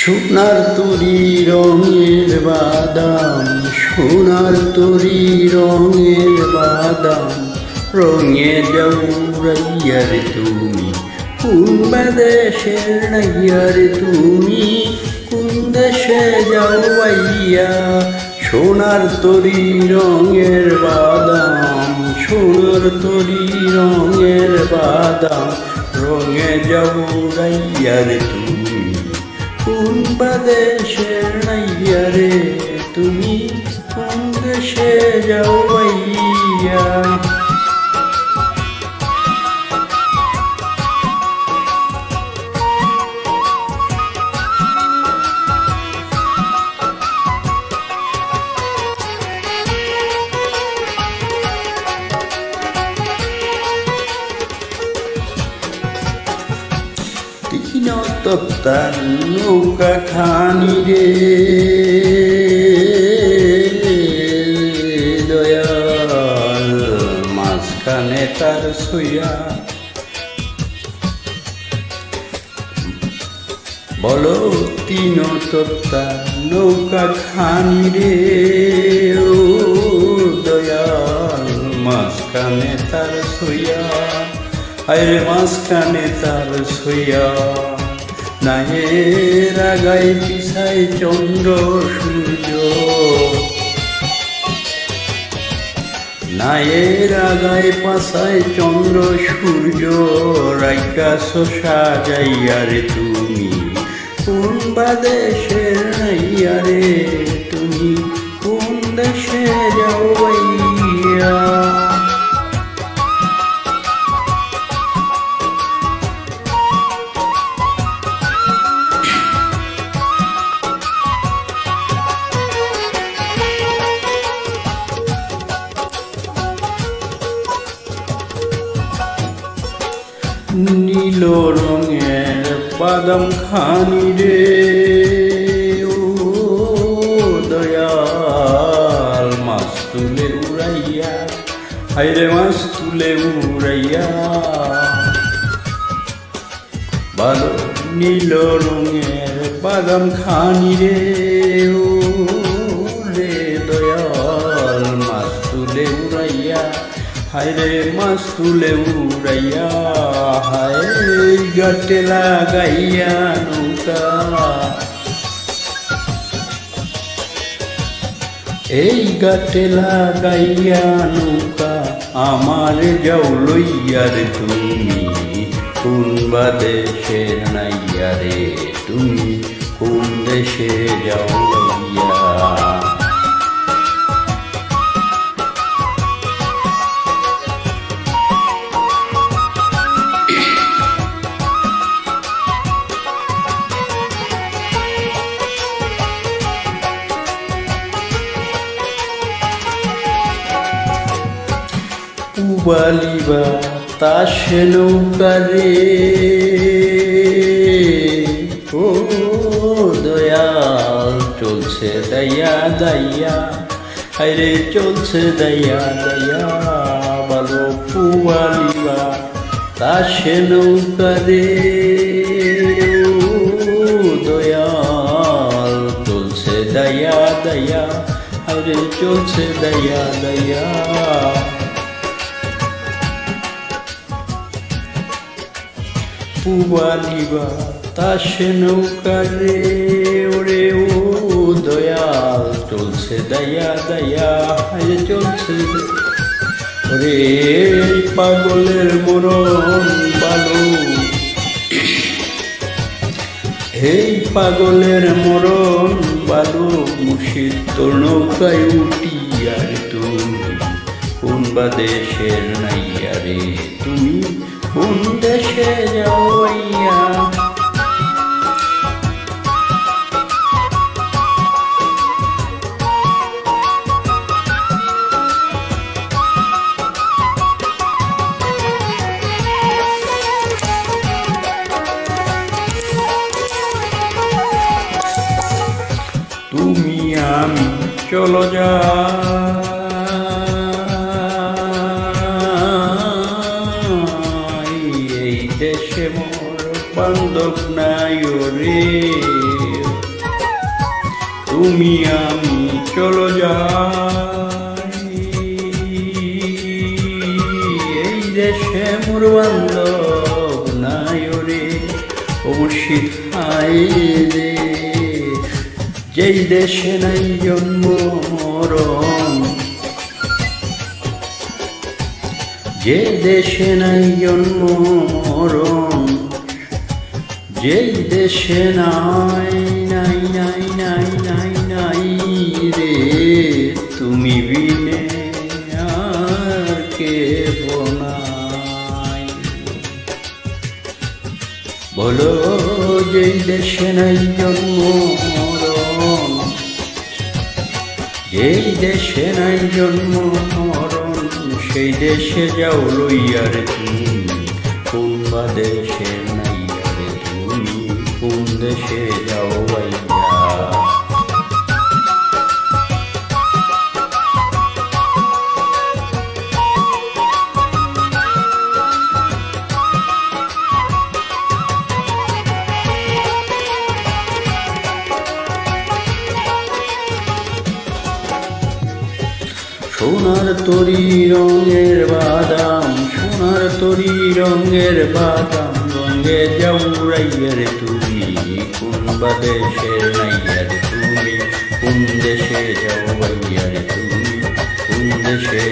সোনার তরি রঙের বাদাম, সোনার তরি রঙের বাদাম, রঙে যাউরাইয়ার তুমি কোন দেশের নাইয়ার তুমি কোন দেশে যাওয়াইয়া। সোনার তরি রঙের বাদাম, সোনার তরি রঙের বাদাম, রঙে যাউরাইয়ার তুমি কোন দেশের নাইয়া রে তুমি কোন দেশে যাওয়াইয়া। তিন তপ্তার নৌকা খানি রে দয়াল, মাঝখানে তার ছুঁয়া বলো তিন তপ্তার নৌকা খানি রে ও দয়াল, মাঝখানে তার ছুঁয়া, আরে মাঝখানে তার ছুঁয়া। নায়ের আগায় পিছায় চন্দ্র সূর্য, নায়ের আগায় পাছায় চন্দ্র সূর্য, রাইকাছ সাজাইয়া রে তুমি কোন দেশের নাইয়া রে তুমি কোন দেশে যাওয়াইয়া। নীল রঙের বাদাম খানি রে ও দয়াল, মাছ তুলে উড়াইয়া, হাইরে মাছ তুলে উড়াইয়া ভালো। নীল রঙের বাদাম খানি রে ও রে দয়াল, মাছ তুলে উড়াইয়া, হায়রে মাছ তুলে উড়াইয়া, হায় গাটে লাগাইয়া নৌকা, এই গাটে লাগাইয়া নৌকা, আমার যাও লইয়া রে তুমি কোন দেশের নাইয়া রে তুমি কোন দেশে যাও লইয়া। পুবালিবা তাসে নৌকা রে ও দয়াল, চলছে দাইয়া দাইয়া, হায়রে চলছে দাইয়া দাইয়া ভালো। পুবালিবা তাসে নৌকা রে ও দয়াল, চলছে দাইয়া দাইয়া, হায়রে চলছে দাইয়া দাইয়া। পুবালিবা তাসে নৌকা রে ওরে ও দয়াল, চলছে দাইয়া দাইয়া, হায় চলছে ওরে পাগলের মরণ বালু, এই পাগলের মরণ বালু, মুর্শিদ তোর নৌকায় উঠিয়া রে তুমি কোন দেশের নাইয়া রে তুমি কোন দেশে যাওয়াইয়া। তুমি আমি চলো যা দেশে মোর বান্ধব নাই রে। তুমি আমি চলো যাই, এই দেশে মোর বান্ধব নাই রে ও মুর্শিদ হায় রে, যেই দেশে নাই জন্ম মরণ, যে দেশে নাই জন্ম মরণ, যেই দেশে নাই নাই নাই নাই নাই নাই রে তুমি বিনে আর কে বনাই, বলো যেই দেশে নাই জন্ম মরণ, যেই দেশে নাই জন্ম মরণ, সেই দেশে যাও লইয়া রে তুমি, কোন বা দেশে নাই রে তুমি, কোন দেশে যাও বাইয়া। সোনার তরি রঙের বাদাম, সোনার তরি রঙের বাদাম, রঙে যাও উড়াইয়া রে তুমি, কোন বা দেশের নাইয়া রে তুমি, কোন দেশে যাও বাইয়া রে তুমি, কোন দেশে